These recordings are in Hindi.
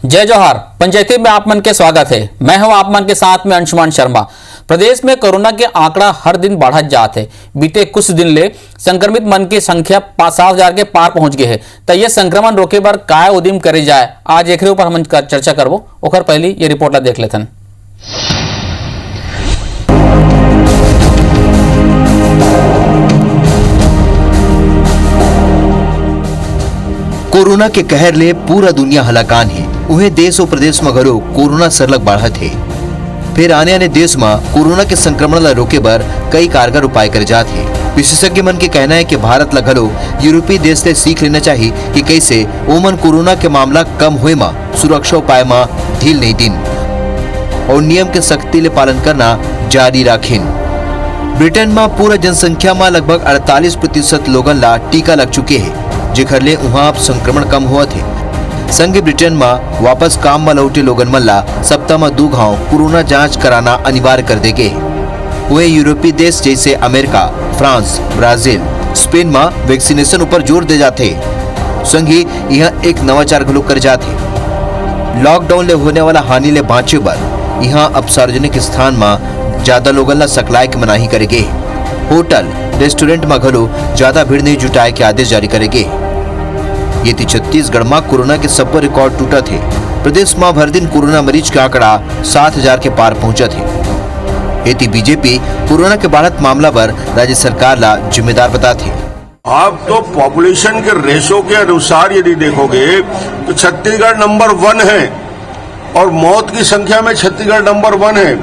जय जोहार। पंचायती में आप मन के स्वागत है। मैं हूं आप मन के साथ में अंशुमान शर्मा। प्रदेश में कोरोना के आंकड़ा हर दिन बढ़त जाते है। बीते कुछ दिन ले संक्रमित मन की संख्या 7,000 के पार पहुंच गए है। तो ये संक्रमण रोके बर काय उद्यम करे जाए, आज एकरे ऊपर हम चर्चा करबो। ओकर पहली ये रिपोर्ट ला देख लेथन। कोरोना के कहर ले पूरा दुनिया हलाकान है। उहे देश और प्रदेश में घरो कोरोना सरलग बढ़त है। फिर आने देश में कोरोना के संक्रमण ला रोके बर कई कारगर उपाय करे जात है। विशेषज्ञ मन के कहना है कि भारत ला घलो यूरोपीय देश से सीख लेना चाहिए कि कैसे ओमन कोरोना के मामला कम हुए में सुरक्षा उपाय में ढील नहीं दिन और नियम के सख्ती ले पालन करना जारी रखें। ब्रिटेन में पूरा जनसंख्या में लगभग 48% लोगन ला टीका लग चुके हैं, जेकर ले वहाँ संक्रमण कम हुआ थे। संघ ब्रिटेन में वापस काम में लौटे लोगन मन ला सप्ताह में 2 घाव कोरोना जांच कराना अनिवार्य कर देगे। वे यूरोपीय देश जैसे अमेरिका, फ्रांस, ब्राजील, स्पेन में वैक्सीनेशन ऊपर जोर दे जाते। संघी यहाँ एक नवाचार घलो कर जाते। लॉकडाउन ले होने वाला हानि ले बाँचे बर यहाँ अब सार्वजनिक स्थान में ज्यादा लोगन ला सकलाए के मनाही करेगे। होटल रेस्टोरेंट में घलो ज्यादा भीड़ नहीं जुटाए के आदेश जारी करेंगे। ये छत्तीसगढ़ में कोरोना के सब रिकॉर्ड टूटा थे। प्रदेश में भर दिन कोरोना मरीज का आंकड़ा 7,000 के पार पहुंचा थे। ये बीजेपी कोरोना के बढ़त मामला पर राज्य सरकार ला जिम्मेदार बताते। आप तो पॉपुलेशन के रेशो के अनुसार यदि देखोगे तो छत्तीसगढ़ नंबर 1 है और मौत की संख्या में छत्तीसगढ़ नंबर 1 है।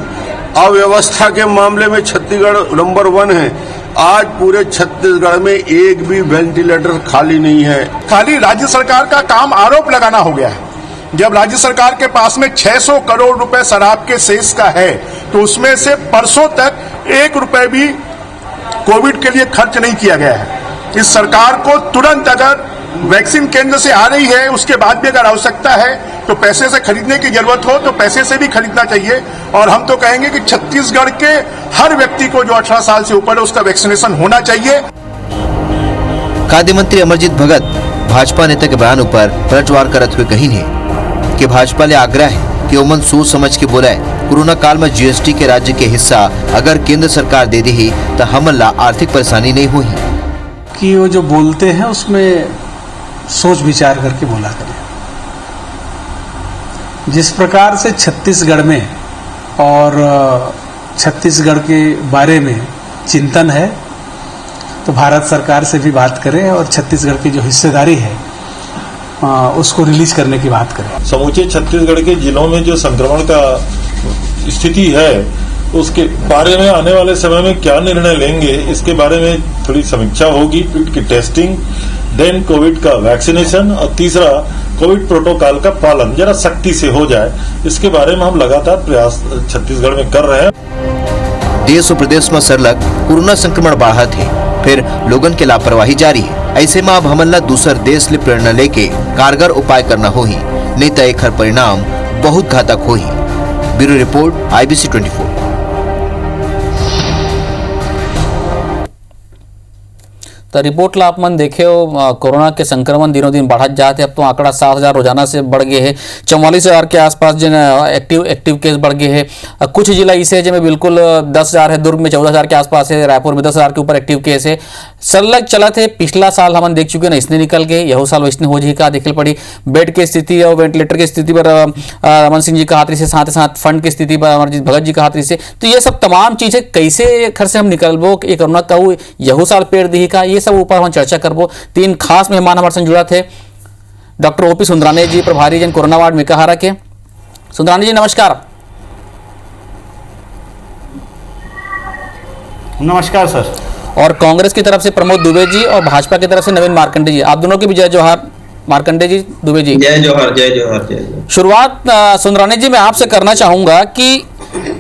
अव्यवस्था के मामले में छत्तीसगढ़ नंबर 1 है। आज पूरे छत्तीसगढ़ में एक भी वेंटिलेटर खाली नहीं है। खाली राज्य सरकार का काम आरोप लगाना हो गया है। जब राज्य सरकार के पास में 600 करोड़ रुपए शराब के शेष का है तो उसमें से परसों तक 1 रुपए भी कोविड के लिए खर्च नहीं किया गया है। इस सरकार को तुरंत अगर वैक्सीन केंद्र से आ रही है उसके बाद भी अगर आवश्यकता है तो पैसे से खरीदने की जरूरत हो तो पैसे से भी खरीदना चाहिए। और हम तो कहेंगे कि छत्तीसगढ़ के हर व्यक्ति को जो 18 साल से ऊपर है उसका वैक्सीनेशन होना चाहिए। खाद्य मंत्री अमरजीत भगत भाजपा नेता के बयान पर पलटवार करते हुए कही है कि भाजपा ले आग्रह है कि ओमन सोच समझ के बोला है। कोरोना काल में जीएसटी के राज्य के हिस्सा अगर केंद्र सरकार दे दी तो हमन ला आर्थिक परेशानी नहीं हुई कि वो जो बोलते हैं उसमें सोच विचार करके बोला करें। जिस प्रकार से छत्तीसगढ़ में और छत्तीसगढ़ के बारे में चिंतन है तो भारत सरकार से भी बात करें और छत्तीसगढ़ की जो हिस्सेदारी है उसको रिलीज करने की बात करें। समूचे छत्तीसगढ़ के जिलों में जो संक्रमण का स्थिति है उसके बारे में आने वाले समय में क्या निर्णय लेंगे, इसके बारे में थोड़ी समीक्षा होगी। कोविड की टेस्टिंग, देन कोविड का वैक्सीनेशन और तीसरा कोविड प्रोटोकॉल का पालन जरा सख्ती से हो जाए, इसके बारे में हम लगातार प्रयास छत्तीसगढ़ में कर रहे हैं। देश और प्रदेश में सरलग कोरोना संक्रमण बढ़त है, फिर लोगन के लापरवाही जारी है। ऐसे में अब हमन ला दूसर देश ले प्रेरणा लेके कारगर उपाय करना होही, नहीं तो एक परिणाम बहुत घातक होही। Bureau report IBC 24। तो रिपोर्ट ला आप मन देखे हो कोरोना के संक्रमण दिनों दिन बढ़त जाते। अब तो आंकड़ा 7,000 रोजाना से बढ़ गए हैं। 44,000 के आसपास जो एक्टिव केस बढ़ गए हैं। कुछ जिला इसे जिनमें बिल्कुल 10,000 है। दुर्ग में 14,000 के आसपास है। रायपुर में 10,000 के ऊपर एक्टिव केस है। सरलग चला थे। पिछला साल हम देख चुके ना, इसने निकल गए। यह साल वैसने हो जी का देखल पड़ी। बेड की स्थिति और वेंटिलेटर की स्थिति पर रमन सिंह जी का हाथ से, साथ ही साथ फंड की स्थिति पर अमरजीत भगत जी का हाथ से। तो ये सब तमाम चीजें कैसे घर से हम निकलबो, ये कोरोना कहूँ यहू साल पेड़ दी का, ये सब ऊपर हम चर्चा करबो। 3 खास मेहमान हमारे संग जुड़ा थे। डॉक्टर OP सुंदरानी जी, प्रभारी जन कोरोना वार्ड मेकाहारा के। सुंदरानी जी नमस्कार। नमस्कार सर। और कांग्रेस की तरफ से प्रमोद दुबे जी और भाजपा की तरफ से नवीन मार्कंडे जी, आप दोनों की भी जय जोहार। मार्कंडे जी, दुबे जी, जय जोहार। जय जोहार। जय जोहार। शुरुआत सुंदरानी जी मैं आपसे करना चाहूंगा कि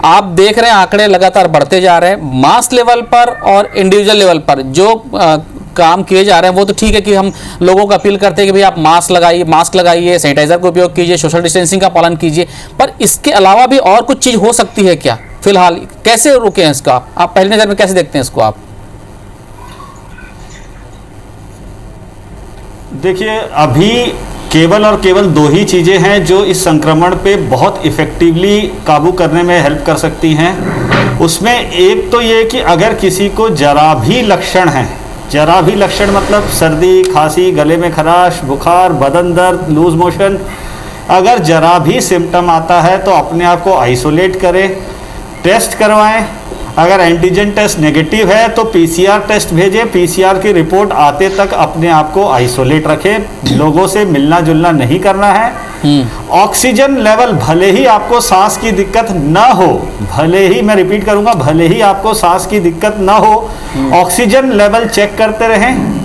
आप देख रहे हैं आंकड़े लगातार बढ़ते जा रहे हैं। मास लेवल पर और इंडिविजुअल लेवल पर जो काम किए जा रहे हैं वो तो ठीक है कि हम लोगों को अपील करते हैं कि भाई आप मास्क लगाइए, सैनिटाइजर का उपयोग कीजिए, सोशल डिस्टेंसिंग का पालन कीजिए, पर इसके अलावा भी और कुछ चीज हो सकती है क्या? फिलहाल कैसे रोकें इसका? आप पहली नजर में कैसे देखते हैं इसको आप? देखिए, अभी केवल और केवल दो ही चीज़ें हैं जो इस संक्रमण पे बहुत इफ़ेक्टिवली काबू करने में हेल्प कर सकती हैं। उसमें एक तो ये कि अगर किसी को जरा भी लक्षण है, जरा भी लक्षण मतलब सर्दी, खांसी, गले में खराश, बुखार, बदन दर्द, लूज मोशन, अगर जरा भी सिम्टम आता है तो अपने आप को आइसोलेट करें, टेस्ट करवाएं। अगर एंटीजन टेस्ट नेगेटिव है तो पीसीआर टेस्ट भेजें, पीसीआर की रिपोर्ट आते तक अपने आप को आइसोलेट रखें, लोगों से मिलना जुलना नहीं करना है। ऑक्सीजन लेवल, भले ही आपको सांस की दिक्कत ना हो, भले ही, मैं रिपीट करूंगा, भले ही आपको सांस की दिक्कत ना हो, ऑक्सीजन लेवल चेक करते रहें।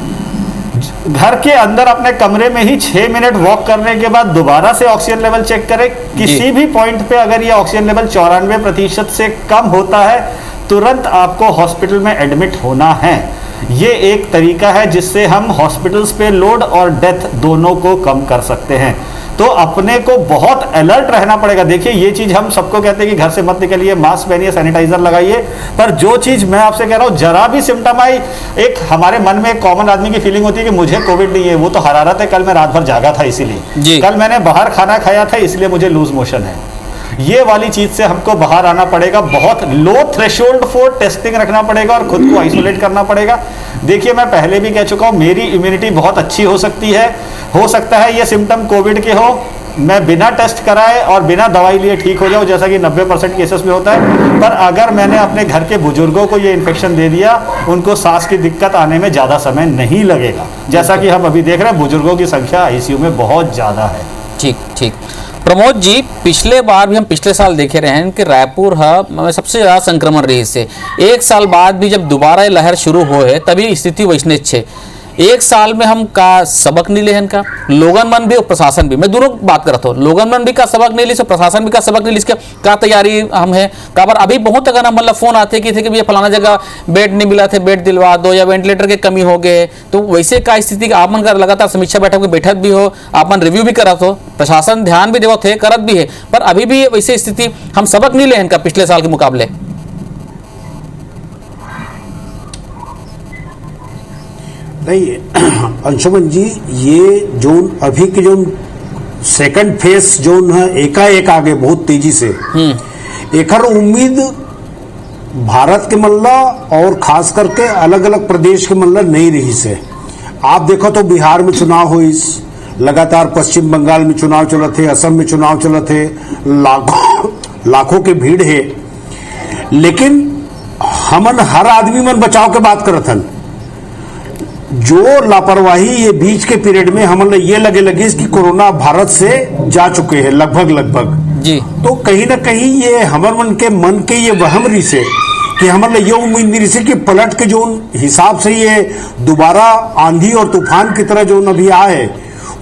घर के अंदर अपने कमरे में ही 6 मिनट वॉक करने के बाद दोबारा से ऑक्सीजन लेवल चेक करें। किसी भी पॉइंट पे अगर ये ऑक्सीजन लेवल 94% से कम होता है, तुरंत आपको हॉस्पिटल में एडमिट होना है। ये एक तरीका है जिससे हम हॉस्पिटल्स पे लोड और डेथ दोनों को कम कर सकते हैं। तो अपने को बहुत अलर्ट रहना पड़ेगा। देखिए, ये चीज़ हम सबको कहते हैं कि घर से मत निकलिए, मास्क पहनिए, सैनिटाइजर लगाइए, पर जो चीज़ मैं आपसे कह रहा हूँ, जरा भी सिम्टम आई, एक हमारे मन में एक कॉमन आदमी की फीलिंग होती है कि मुझे कोविड नहीं है, वो तो हरारत है, कल मैं रात भर जागा था इसीलिए, कल मैंने बाहर खाना खाया था इसलिए मुझे लूज मोशन है। ये वाली चीज से हमको बाहर आना पड़ेगा। बहुत लो थ्रेशोल्ड फॉर टेस्टिंग रखना पड़ेगा और खुद को आइसोलेट करना पड़ेगा। देखिए, मैं पहले भी कह चुका हूं, मेरी इम्यूनिटी बहुत अच्छी हो सकती है, हो सकता है ये सिम्टम कोविड के हो, मैं बिना टेस्ट कराए और बिना दवाई लिए ठीक हो जाऊं, जैसा कि 90% केसेस में होता है। पर अगर मैंने अपने घर के बुजुर्गों को ये इन्फेक्शन दे दिया, उनको सांस की दिक्कत आने में ज़्यादा समय नहीं लगेगा, जैसा कि हम अभी देख रहे हैं, बुजुर्गों की संख्या आईसीयू में बहुत ज़्यादा है। ठीक ठीक। प्रमोद जी, पिछले बार भी हम पिछले साल देखे रहे हैं कि रायपुर में सबसे ज़्यादा संक्रमण रही से। एक साल बाद भी जब दोबारा ये लहर शुरू हो है तभी स्थिति वैसने छे। एक साल में हम का सबक नहीं ले हैं का, लोगन मन भी और प्रशासन भी, मैं दोनों बात करता हूँ, लोगन मन भी का सबक नहीं ली, सो प्रशासन भी का सबक नहीं ली, इसके का तैयारी हम है का। पर अभी बहुत अगर हम मतलब फोन आते कि थे कि भैया फलाना जगह बेड नहीं मिला थे, बेड दिलवा दो, या वेंटिलेटर के कमी हो गए, तो वैसे का स्थिति आप मन का लगातार समीक्षा बैठक में बैठक भी हो, आप मन रिव्यू भी करत हो, प्रशासन ध्यान भी देवत है, करत भी है, पर अभी भी वैसे स्थिति हम सबक नहीं ले हैं का पिछले साल के मुकाबले। नहीं अंशुमन जी, ये जोन अभी के जो सेकंड फेज जोन है, एकाएक आगे बहुत तेजी से, एकर उम्मीद भारत के मल्ला और खास करके अलग अलग प्रदेश के मल्ला नहीं रही से। आप देखो तो बिहार में चुनाव हुई, लगातार पश्चिम बंगाल में चुनाव चलत थे, असम में चुनाव चलत थे, लाखों के भीड़ है, लेकिन हमन हर आदमी मन बचाव के बात करत हन। जो लापरवाही ये बीच के पीरियड में हमने ये लगे कि कोरोना भारत से जा चुके हैं लगभग जी, तो कहीं ना कहीं ये हमर मन के ये वहम रही से कि हमने ये उम्मीद नहीं रही कि पलट के जो हिसाब से ये दोबारा आंधी और तूफान की तरह जो अभी आए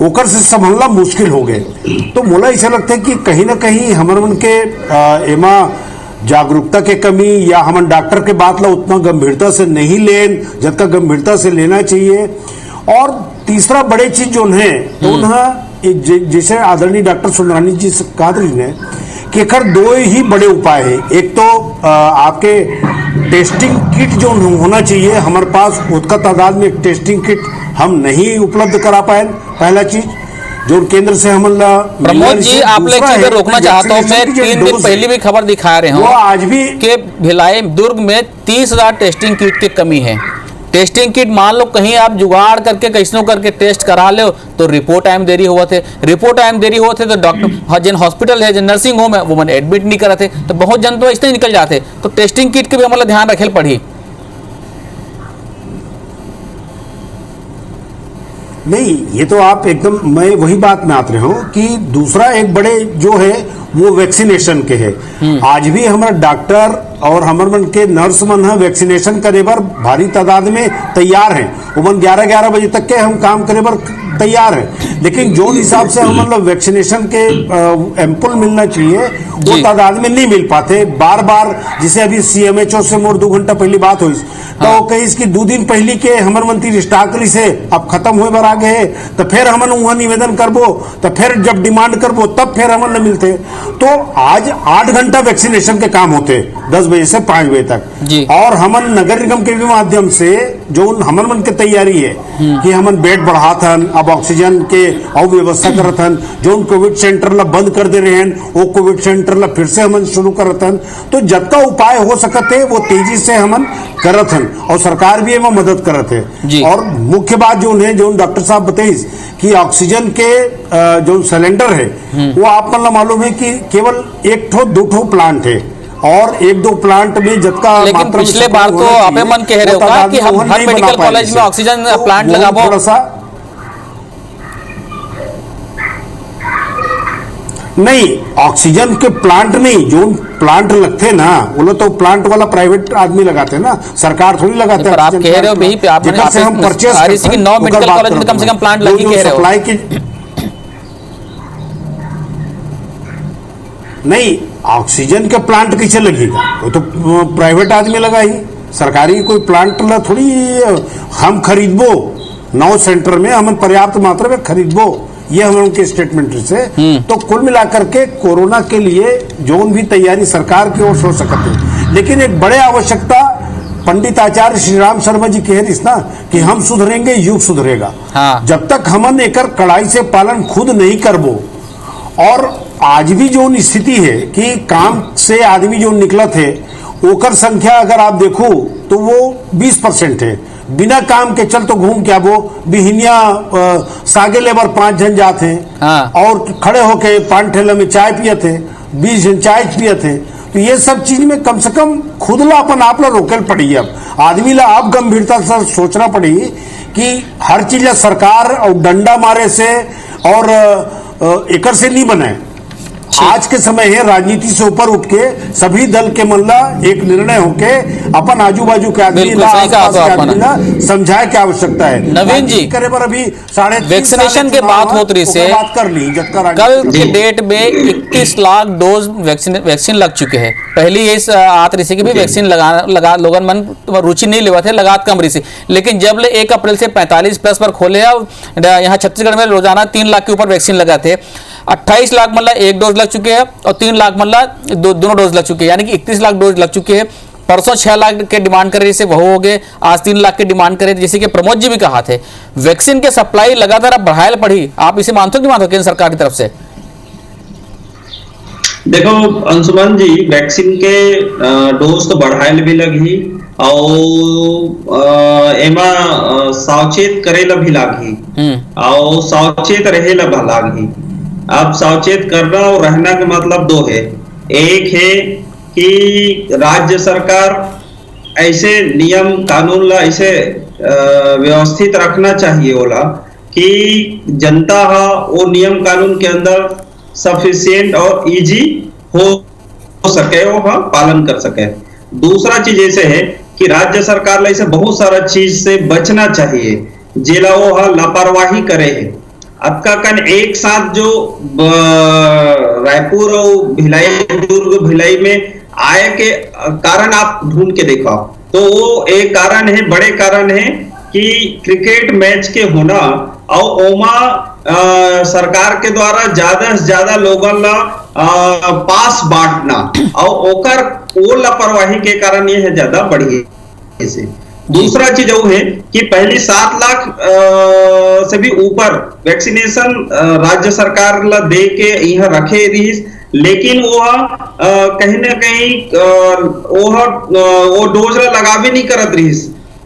ओकर से संभलना मुश्किल हो गए। तो मोला ऐसा लगता है कि कहीं ना कहीं हमर मन के एमा जागरूकता के कमी, या हम डॉक्टर के बात ला उतना गंभीरता से नहीं लेन जबका गंभीरता से लेना चाहिए। और तीसरा बड़े चीज जो है तो जैसे आदरणीय डॉक्टर सुंदरानी जी से कहा ने कि खैर दो ही बड़े उपाय है। एक तो आपके टेस्टिंग किट जो होना चाहिए हमारे पास, उसका तादाद में टेस्टिंग किट हम नहीं उपलब्ध करा पाए, पहला चीज जो केंद्र से हम। प्रमोद जी, आप लोग रोकना चाहता हूँ, मैं 3 दिन पहले भी खबर दिखा रहे हूँ आज भी कि भिलाई दुर्ग में 30,000 टेस्टिंग किट की कमी है। टेस्टिंग किट मान लो कहीं आप जुगाड़ करके कैसनो करके टेस्ट करा लो तो रिपोर्ट टाइम देरी हुआ थे, तो डॉक्टर जिन हॉस्पिटल है, जिन नर्सिंग होम है, वो मैंने एडमिट नहीं करा थे, तो बहुत जन तो ऐसे ही निकल जाते। तो टेस्टिंग किट के भी हमारा ध्यान रखे पड़ी। नहीं, ये तो आप एकदम, मैं वही बात में आते रहा हूँ कि दूसरा एक बड़े जो है वो वैक्सीनेशन के है। आज भी हमारा डॉक्टर और हमारे मन के नर्स मन है वैक्सीनेशन करे बर भारी तादाद में तैयार हैं। वो मन 11-11 बजे तक के हम काम करे बर तैयार है, लेकिन जो हिसाब से हम मतलब वैक्सीनेशन के एम्पुल मिलना चाहिए वो तादाद में नहीं मिल पाते। बार बार जैसे अभी CMHO से मोर 2 घंटा पहली बात हुई तो वो कही इसकी 2 दिन पहले के हमर मंत्री स्टॉकरी से अब खत्म हुए बर आ गए, तो फिर हमन वहां निवेदन करबो, तो फिर जब डिमांड करबो तब फिर हमन न मिलते। तो आज 8 घंटा वैक्सीनेशन के काम होते 10 बजे से 5 बजे तक, और हमन नगर निगम के भी माध्यम से जो हमन मन के तैयारी है कि हमन बेड बढ़ात हन, अब ऑक्सीजन के और व्यवस्था करत हन, जो कोविड सेंटर ला बंद कर दे रहे हैं वो कोविड सेंटर ला फिर से हमन शुरू करत हन। तो जितना उपाय हो सकते है वो तेजी से हमन करत हन और सरकार भी एमा मदद करत है। और मुख्य बात जो है जो डॉक्टर साहब बताइस कि ऑक्सीजन के जो सिलेंडर है वो आप मन ला मालूम है कि केवल 1-2 प्लांट है और 1-2 प्लांट में जितना लेकिन पिछले बार तो आपे मन कह रहे हो कि हम हर मेडिकल कॉलेज में ऑक्सीजन प्लांट लगाबो। थोड़ा सा नहीं, ऑक्सीजन के प्लांट नहीं, जो प्लांट लगते ना वो तो प्लांट वाला प्राइवेट आदमी लगाते ना, सरकार थोड़ी लगाते। पर आप कह रहे हो भाई पे आप हम परचेस आरईसी की 9 मेडिकल कॉलेज में कम से कम प्लांट लगी कह रहे हो। सप्लाई की नहीं, ऑक्सीजन के प्लांट कैसे लगेगा, वो तो प्राइवेट आदमी लगा ही, सरकारी कोई प्लांट ला थोड़ी हम खरीदबो। 9 सेंटर में हम पर्याप्त मात्रा में खरीदबो, ये हम उनके स्टेटमेंट से। तो कुल मिलाकर के कोरोना के लिए जो भी तैयारी सरकार की ओर से हो सकती है, लेकिन एक बड़े आवश्यकता पंडित आचार्य श्री राम शर्मा जी कह रही ना कि हम सुधरेंगे युग सुधरेगा। जब तक हमन एक कड़ाई से पालन खुद नहीं करबो, और आज भी जो स्थिति है कि काम से आदमी जो निकला थे ओकर संख्या अगर आप देखो तो वो 20% है। बिना काम के चल तो घूम के वो बिहनिया सागे लेबर 5 जन जाते हैं और खड़े होके पान ठेला में चाय पिए थे, 20 जन चाय पिए थे। तो ये सब चीज में कम से कम खुद ला अपन आप ला रोकल पड़ी। अब आदमी ला आप गंभीरता से सोचना पड़ी कि हर चीज सरकार और डंडा मारे से और एकर से नहीं बने। आज के समय है राजनीति से ऊपर उठ के सभी दल के मन ला एक निर्णय होके अपन आजू बाजू के आदमी समझाए की आवश्यकता है। नवीन जी करे पर अभी वैक्सीनेशन के बात होत रही से बात कर ली, कल के डेट में 21 लाख डोज वैक्सीन लग चुके हैं। पहली इस आत रही की भी वैक्सीन लगा लोगन मन रुचि नहीं लेवा थे, लगात कम रही, लेकिन जब ले 1 अप्रैल से 45+ पर खोले, यहाँ छत्तीसगढ़ में रोजाना 3 लाख के ऊपर वैक्सीन लगाते हैं। 28 लाख मतलब 1 डोज लग चुके हैं और 3 लाख मतलब दोनों डोज लग चुके हैं, यानी कि 31 लाख डोज लग चुके हैं। परसों 6 लाख के डिमांड करे जैसे वो हो गए, आज 3 लाख के डिमांड करे, जैसे कि प्रमोद जी भी कहा थे वैक्सीन के सप्लाई लगातार अब बढ़ाए पड़ी। आप इसे मानते हो कि मानते हो केंद्र सरकार की तरफ से? देखो अंशुमन जी, वैक्सीन के डोज तो बढ़ाए भी लगी और एमा सावचेत करेला भी लागी और सावचेत रहेला भी लागी। अब सावचेत करना और रहना का मतलब 2 है। एक है कि राज्य सरकार ऐसे नियम कानून ला ऐसे व्यवस्थित रखना चाहिए होला कि जनता वो नियम कानून के अंदर सफिशिएंट और इजी हो सके, वो पालन कर सके। दूसरा चीज ऐसे है कि राज्य सरकार ला ऐसे बहुत सारा चीज से बचना चाहिए जेला वो लापरवाही करे है। आपका कन एक साथ जो रायपुर और भिलाई, दुर्ग भिलाई में आए के कारण आप ढूंढ के देखा तो वो एक कारण है, बड़े कारण है कि क्रिकेट मैच के होना और ओमा सरकार के द्वारा ज्यादा से ज्यादा लोगन ला पास बांटना और ओकर वो लापरवाही के कारण ये है ज्यादा बढ़ी से। दूसरा चीज वो है कि पहली 7 लाख से भी ऊपर वैक्सीनेशन राज्य सरकार ला दे के यहाँ रखे रही, लेकिन वो कहीं ना कहीं वो डोज ला लगा भी नहीं करत रही,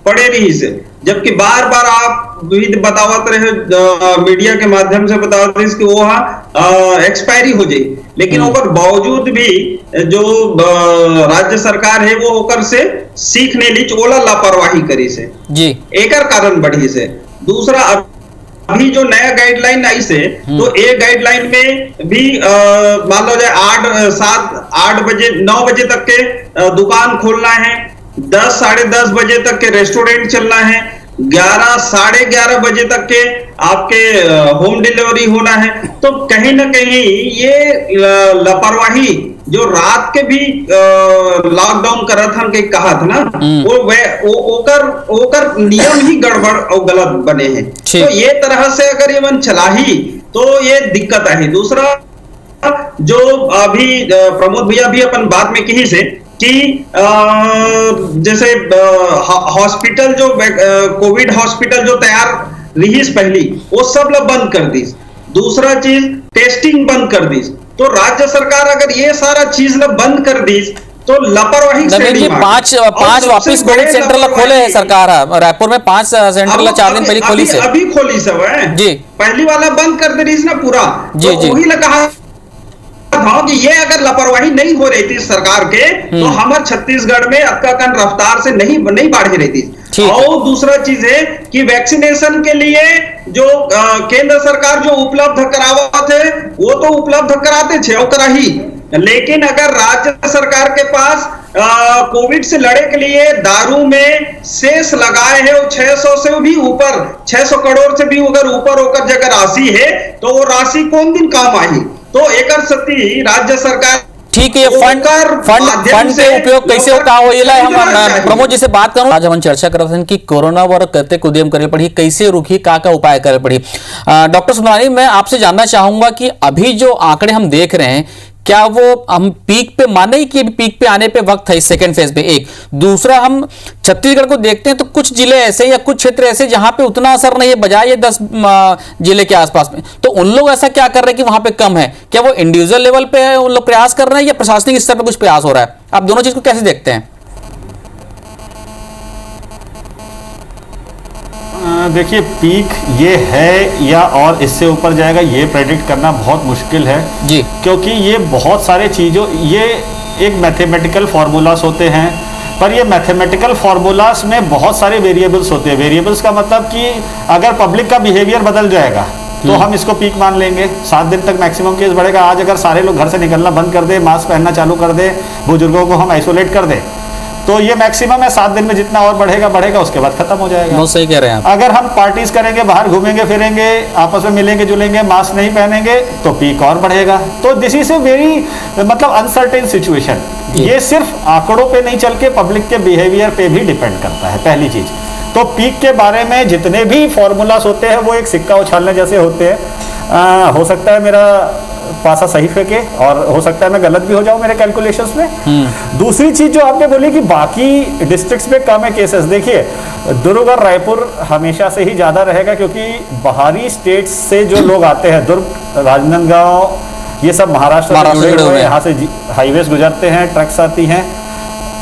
पड़े रही से। जबकि बार बार आप भी बतावत रहे मीडिया के माध्यम से बतावत रहे कि वो एक्सपायरी हो जाए, लेकिन ओकर बावजूद भी जो राज्य सरकार है वो ओकर से सीखने ली ओला लापरवाही करी से जी, एकर कारण बढ़ी से। दूसरा अभी जो नया गाइडलाइन आई से तो एक गाइडलाइन में भी मान लो जाए 8 बजे 9 बजे तक के दुकान खोलना है, 10 साढ़े 10 बजे तक के रेस्टोरेंट चलना है, 11 साढ़े 11 बजे तक के आपके होम डिलीवरी होना है। तो कहीं ना कहीं ये लापरवाही जो रात के भी लॉकडाउन करा था के कहा था ना वो ओकर नियम ही गड़बड़ और गलत बने हैं। तो ये तरह से अगर ये मन चलाही तो ये दिक्कत आई। दूसरा जो अभी प्रमोद भैया भी अपन बात में कही से कि जैसे हॉस्पिटल जो कोविड हॉस्पिटल जो तैयार रही पहली, वो सब लोग बंद कर दी। दूसरा चीज टेस्टिंग बंद कर दी। तो राज्य सरकार अगर ये सारा चीज लोग बंद कर दी तो लापरवाही जी, पांच वापिस कोविड सेंटर खोले है सरकार। रायपुर में 5 सेंटर 4 दिन पहले खोली से अभी खोली सब है जी। पहली वाला बंद कर दे रही ना पूरा जी, तो वही लगा था कि ये अगर लापरवाही नहीं हो रही थी सरकार के तो हमारे छत्तीसगढ़ में अक्काकन रफ्तार से नहीं बढ़ रही थी। और दूसरा चीज है कि वैक्सीनेशन के लिए जो केंद्र सरकार जो उपलब्ध करावा थे वो तो उपलब्ध कराते थे और कराही, लेकिन अगर राज्य सरकार के पास कोविड से लड़े के लिए दारू में शेष लगाए है वो 600 से भी ऊपर, 600 करोड़ से भी अगर ऊपर होकर जगह राशि है तो वो राशि कौन दिन काम आई। तो एक सती राज्य सरकार ठीक है, फंड के उपयोग कैसे होता हो ये हम प्रमोद जी से बात करूं। आज हम चर्चा कर रहे हैं कि कोरोना वर करते उद्यम करे पड़ी, कैसे रुकी, का उपाय करे पड़ी। डॉक्टर सुंदरानी, मैं आपसे जानना चाहूंगा कि अभी जो आंकड़े हम देख रहे हैं क्या वो हम पीक पे माने कि पीक पे आने पे वक्त है सेकेंड फेज पे? एक दूसरा, हम छत्तीसगढ़ को देखते हैं तो कुछ जिले ऐसे या कुछ क्षेत्र ऐसे जहां पे उतना असर नहीं है बजाय ये 10 जिले के आसपास में, तो उन लोग ऐसा क्या कर रहे हैं कि वहां पे कम है? क्या वो इंडिविजुअल लेवल पे उन लोग प्रयास कर रहे हैं या प्रशासनिक स्तर पर कुछ प्रयास हो रहा है? आप दोनों चीज को कैसे देखते हैं? देखिए, पीक ये है या और इससे ऊपर जाएगा ये प्रेडिक्ट करना बहुत मुश्किल है जी, क्योंकि ये बहुत सारे चीज़ों, ये एक मैथमेटिकल फार्मूलास होते हैं, पर ये मैथमेटिकल फार्मूलास में बहुत सारे वेरिएबल्स होते हैं। वेरिएबल्स का मतलब कि अगर पब्लिक का बिहेवियर बदल जाएगा तो हम इसको पीक मान लेंगे, 7 दिन तक मैक्सिमम केस बढ़ेगा। आज अगर सारे लोग घर से निकलना बंद कर दे, मास्क पहनना चालू कर दे, बुजुर्गों को हम आइसोलेट कर दें, तो ये मैक्सिमम है। 7 दिन में जितना और बढ़ेगा उसके बाद खत्म हो जाएगा। बहुत सही कह रहे हैं आप। अगर हम पार्टीज करेंगे, बाहर घूमेंगे फिरेंगे, आपस में मिलेंगे जुलेंगे, मास्क नहीं पहनेंगे तो पीक और बढ़ेगा। तो दिस इज ए वेरी मतलब अनसर्टेन सिचुएशन। ये सिर्फ आंकड़ों पे नहीं चल के पब्लिक के बिहेवियर पे भी डिपेंड करता है, पहली चीज। तो पीक के बारे में जितने भी फॉर्मूलास होते हैं वो एक सिक्का उछालने जैसे होते हैं। हो सकता है मेरा पासा सही फेंके और हो सकता है मैं गलत भी हो जाऊं मेरे कैलकुलेशंस में। दूसरी चीज जो आपने बोली कि बाकी डिस्ट्रिक्ट्स में कम है केसेस, देखिए दुर्ग और रायपुर हमेशा से ही ज्यादा रहेगा, क्योंकि बाहरी स्टेट्स से जो लोग आते हैं, दुर्ग, राजनांदगांव, ये सब महाराष्ट्र से जुड़े हुए हैं, यहाँ से हाईवेज गुजरते हैं, ट्रक्स आती हैं,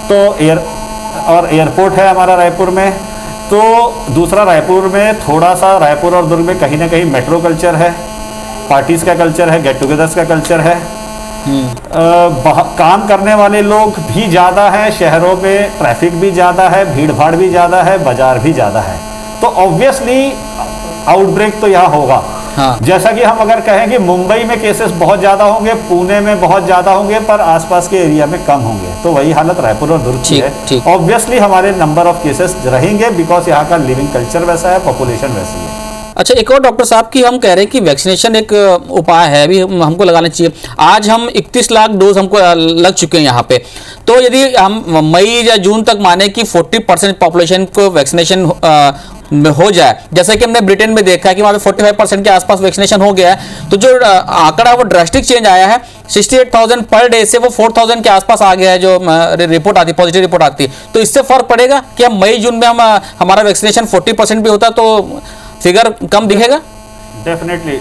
तो एयरपोर्ट है हमारा रायपुर में। तो दूसरा, रायपुर में थोड़ा सा, रायपुर और दुर्ग में कहीं ना कहीं मेट्रो कल्चर है, पार्टीज का कल्चर है, गेट टुगेदर्स का कल्चर है। काम करने वाले लोग भी ज़्यादा हैं, शहरों में ट्रैफिक भी ज़्यादा है, भीड़ भाड़ भी ज़्यादा है, बाजार भी ज़्यादा है, तो ऑब्वियसली आउटब्रेक तो यहाँ होगा। हाँ। जैसा कि हम अगर कहें कि मुंबई में केसेस बहुत ज़्यादा होंगे, पुणे में बहुत ज़्यादा होंगे, पर आसपास के एरिया में कम होंगे, तो वही हालत रायपुर और दुर्ग की है। ऑब्वियसली हमारे नंबर ऑफ केसेस रहेंगे, बिकॉज यहाँ का लिविंग कल्चर वैसा है, पॉपुलेशन वैसी है। अच्छा, एक और डॉक्टर साहब की हम कह रहे हैं कि वैक्सीनेशन एक उपाय है, अभी हमको लगाना चाहिए। आज हम 31 लाख डोज हमको लग चुके हैं यहाँ पे, तो यदि हम मई या जून तक माने कि 40% पॉपुलेशन को वैक्सीनेशन हो जाए, जैसे कि हमने ब्रिटेन में देखा है कि वहाँ पे 45% के आसपास वैक्सीनेशन हो गया है, तो जो आंकड़ा वो ड्रास्टिक चेंज आया है, 68,000 पर डे से वो 4,000 के आसपास आ गया है जो रिपोर्ट आती, पॉजिटिव रिपोर्ट आती है। तो इससे फर्क पड़ेगा कि हम मई जून में हमारा वैक्सीनेशन 40% भी होता तो फिगर कम दिखेगा? डेफिनेटली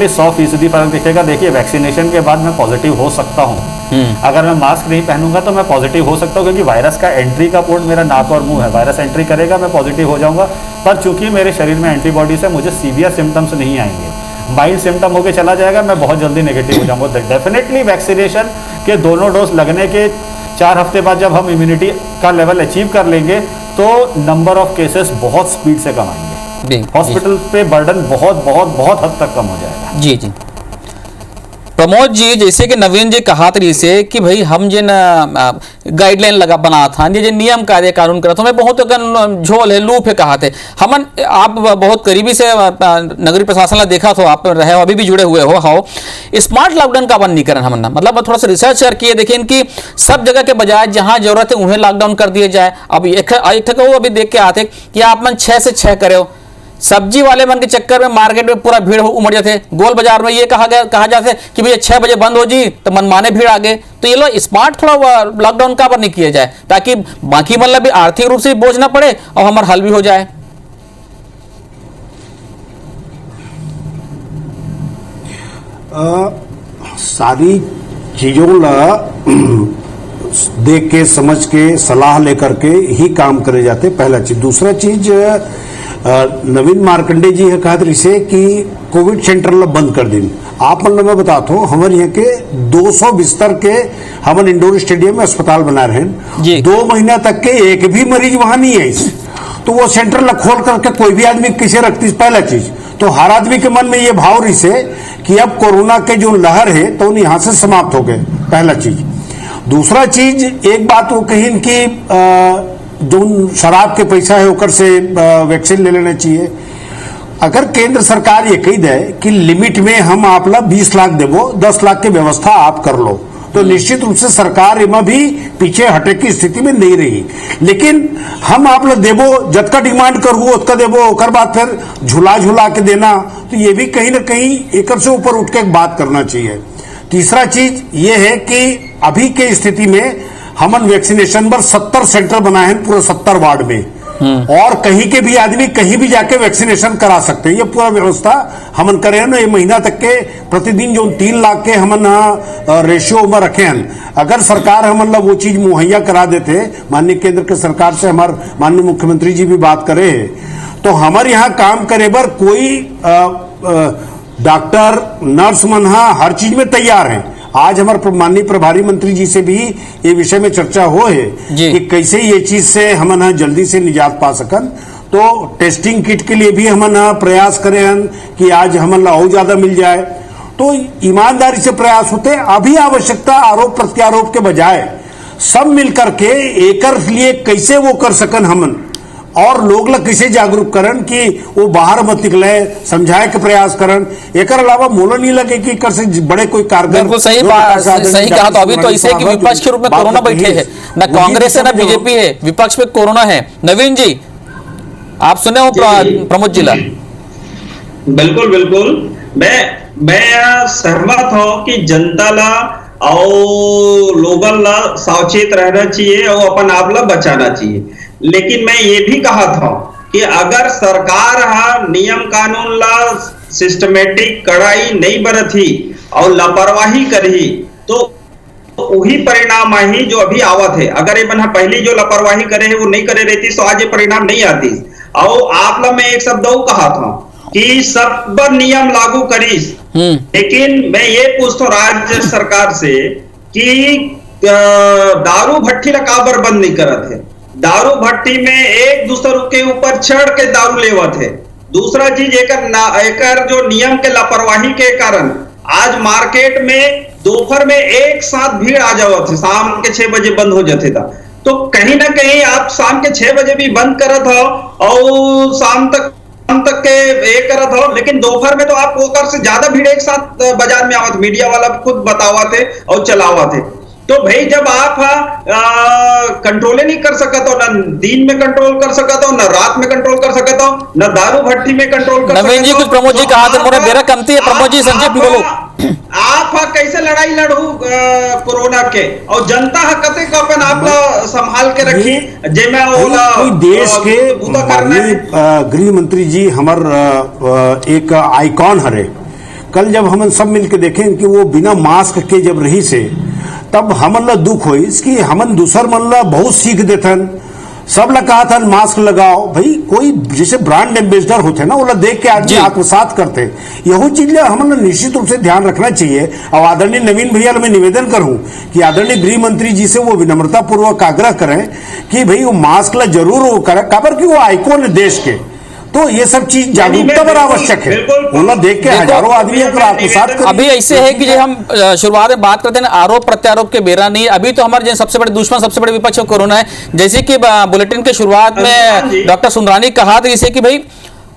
100% फर्क दिखेगा। देखिए, वैक्सीनेशन के बाद मैं पॉजिटिव हो सकता हूँ, अगर मैं मास्क नहीं पहनूंगा तो मैं पॉजिटिव हो सकता हूँ, क्योंकि वायरस का एंट्री का पोर्ट मेरा नाक और मुंह है, वायरस एंट्री करेगा, मैं पॉजिटिव हो जाऊंगा। पर चूंकि मेरे शरीर में एंटीबॉडीज है, मुझे सीवियर सिम्टम्स नहीं आएंगे, माइल्ड सिम्टम होकर चला जाएगा, मैं बहुत जल्दी नेगेटिव हो जाऊंगा। डेफिनेटली वैक्सीनेशन के दोनों डोज लगने के 4 हफ्ते बाद जब हम इम्यूनिटी का लेवल अचीव कर लेंगे तो नंबर ऑफ केसेस बहुत स्पीड से कम आएंगे, हॉस्पिटल पे बर्डन बहुत हद तक कम हो जाएगा। जी जी प्रमोद जी, जैसे कि नवीन जी कहा तरी से कि भाई हम जिन गाइडलाइन लगा बना था, ये नियम कार्य कानून करा था, मैं बहुत झोल है लूप है कहा थे हमन। आप बहुत करीबी से नगरीय प्रशासन ला देखा तो आप रहे हो, अभी भी जुड़े हुए हो स्मार्ट लॉकडाउन का बंद नहीं करना हमन, मतलब थोड़ा सा रिसर्च करके देखें कि सब जगह के बजाय जहां जरूरत है उन्हें लॉकडाउन कर दिया जाए। अब एक अभी देख के आते कि आप मन 6 से 6 करे हो, सब्जी वाले मन के चक्कर में मार्केट में पूरा भीड़ उमड़ जाते, गोल बाजार में ये कहा जाते कि भैया 6 बजे बंद हो जी, तो मनमाने भीड़ आगे। तो ये लोग स्मार्ट थोड़ा लॉकडाउन का पर नहीं किया जाए, ताकि बाकी मतलब भी आर्थिक रूप से बोझ ना पड़े और हमारा हल भी हो जाए। सारी चीजों देख के समझ के सलाह लेकर के ही काम करे जाते, पहला चीज। दूसरा चीज, नवीन मार्कंडे जी कहते रही कि कोविड सेंटर ला बंद कर दी। आप मतलब मैं बताता हूँ, हमारे यहाँ के 200 बिस्तर के हमन इंडोर स्टेडियम में अस्पताल बना रहे हैं, 2 महीना तक के एक भी मरीज वहां नहीं है। तो वो सेंटर ला खोल करके कोई भी आदमी किसे रखती, पहला चीज। तो हर आदमी के मन में ये भाव रही से कि अब कोरोना के जो लहर है तो उन यहां से समाप्त हो गए, पहला चीज। दूसरा चीज, एक बात वो कही कि जो शराब के पैसा है ओकर से वैक्सीन ले लेना चाहिए। अगर केंद्र सरकार ये कही दे कि लिमिट में हम आप ला 20 लाख देवो, 10 लाख की व्यवस्था आप कर लो, तो निश्चित रूप से सरकार इमा भी पीछे हटे की स्थिति में नहीं रही। लेकिन हम आप लोग देवो, जब का डिमांड करबो उतना देवो, ओकर बाद फिर झुला के देना, तो ये भी कहीं ना कहीं एक से ऊपर उठ के बात करना चाहिए। तीसरा चीज ये है कि अभी के स्थिति में हमन वैक्सीनेशन पर 70 सेंटर बनाए हैं पूरे 70 वार्ड में, और कहीं के भी आदमी कहीं भी जाके वैक्सीनेशन करा सकते हैं। ये पूरा व्यवस्था हमन करे हैं ना, ये महीना तक के प्रतिदिन जो 3 लाख के हमन रेशियो में रखे हैं। अगर सरकार हमन वो चीज मुहैया करा देते, माननीय केंद्र के सरकार से हमारे माननीय मुख्यमंत्री जी भी बात करे, तो हमारे यहाँ काम करे बर कोई डॉक्टर नर्स मन हर चीज में तैयार है। आज हमारे माननीय प्रभारी मंत्री जी से भी ये विषय में चर्चा हो है कि कैसे ये चीज से हम जल्दी से निजात पा सकन। तो टेस्टिंग किट के लिए भी हम प्रयास करें कि आज हम और ज्यादा मिल जाए। तो ईमानदारी से प्रयास होते। अभी आवश्यकता आरोप प्रत्यारोप के बजाय सब मिलकर के एकर लिए कैसे वो कर सकन हमन, और लोग ला कैसे जागरूक करन कि वो बाहर मत निकले, समझाए के प्रयास करन। एक अलावा मोला नहीं लगे कि कर से बड़े कोई कारगर। बिल्कुल सही कहा। तो अभी तो ऐसे कि विपक्ष के रूप में कोरोना बैठे है, ना कांग्रेस है ना बीजेपी है, विपक्ष में कोरोना है। नवीन जी, आप सुने हो प्रमोद जिला? बिल्कुल बिल्कुल, मैं सहमत हूँ कि जनता ला और लोगन ला सावचेत रहना चाहिए और अपन आप ला बचाना चाहिए। लेकिन मैं ये भी कहा था कि अगर सरकार नियम कानून ला सिस्टमेटिक कड़ाई नहीं बरती और लापरवाही करी, तो वही परिणाम ही जो अभी आवत है। अगर ये बना पहली जो लापरवाही करे है वो नहीं करे रहती तो आज ये परिणाम नहीं आती। और आप ला मैं एक शब्द कहा था कि सब पर नियम लागू करीस, लेकिन मैं ये पूछता हूँ राज्य सरकार से कि दारू भट्टी ला काबर बंद नहीं करत है। दारू भट्टी में एक दूसरे के ऊपर चढ़ के दारू लेवत है। दूसरा चीज एकर जो नियम के लापरवाही के कारण आज मार्केट में दोपहर में एक साथ भीड़ आ जावत है, शाम के 6 बजे बंद हो जाते था। तो कहीं ना कहीं आप शाम के 6 बजे भी बंद करत हो और शाम तक के एक करत हो, लेकिन दोपहर में तो आप ओकर से ज्यादा भीड़ एक साथ बाजार में आवत, मीडिया वाला खुद बतावत है और चलावत है। तो भाई जब आप कंट्रोल नहीं कर सकते हो, ना दिन में कंट्रोल कर सकते हो, ना रात में कंट्रोल कर सकते हो, ना दारू भट्टी में कंट्रोल कर सकते हो। नवीन जी, कुछ प्रमोद जी कहा था, मोरा बेरा कमती है। प्रमोद जी संक्षेप में बोलो। आप कैसे लड़ाई लड़ू कोरोना के, और जनता कते को अपन आप संभाल के रखी जेमे कोई देश के माननीय गृह मंत्री जी हमार एक आइकॉन हरे। कल जब हम सब मिलकर देखें कि वो बिना मास्क के जब रही से, तब हमन ला दुख हो इसकी हमन दूसर मन ला बहुत सीख देथन। सब ला कहा था मास्क लगाओ। भाई कोई जैसे ब्रांड एम्बेसडर होते ना, वो देख के आदमी आत्मसात करते। यही चीज हमन निश्चित रूप से ध्यान रखना चाहिए। और आदरणीय नवीन भैया मैं निवेदन करूं कि आदरणीय गृह मंत्री जी से वो विनम्रता पूर्वक आग्रह करें कि भाई वो मास्क ला जरूर वो करें, काबर कि वो आइकॉन है देश के। तो ये सब चीज जागरूकता पर आवश्यक है। उन्हें देख के हजारों आदमियों को आत्मसात कर। अभी ऐसे है कि जो हम शुरुआत में बात करते हैं आरोप प्रत्यारोप के बेरा नहीं, अभी तो हमारे सबसे बड़े दुश्मन सबसे बड़े विपक्ष कोरोना है। जैसे कि बुलेटिन के शुरुआत में डॉक्टर सुंदरानी कहा था जैसे कि भाई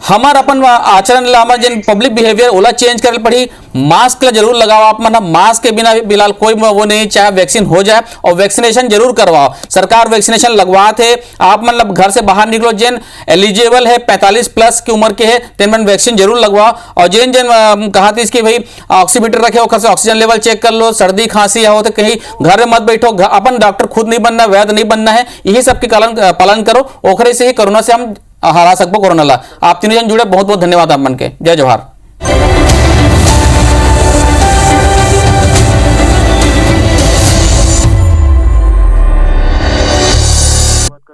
हमार अपन आचरण ला हमार जिन पब्लिक बिहेवियर ओला चेंज करे पड़ी। मास्क ला जरूर लगाओ आप, मतलब मास्क के बिना बिलाल कोई वो नहीं, चाहे वैक्सीन हो जाए, और वैक्सीनेशन जरूर करवाओ। सरकार वैक्सीनेशन लगवाते है, आप मतलब घर से बाहर निकलो, जिन एलिजिबल है 45 प्लस की उम्र के है तेन वैक्सीन जरूर लगवाओ। और जिन जिन कहा थी इसकी भाई ऑक्सीमीटर रखे हो, से ऑक्सीजन लेवल चेक कर लो, सर्दी खांसी हो तो कहीं घर में मत बैठो, अपन डॉक्टर खुद नहीं बनना, वैद्य नहीं बनना है, यही सबके पालन करो, ओखरे से ही कोरोना से हम हरा सकबो कोरोना ला। आप तीनों जन जुड़े बहुत बहुत धन्यवाद आप मन के। जय जवाहर।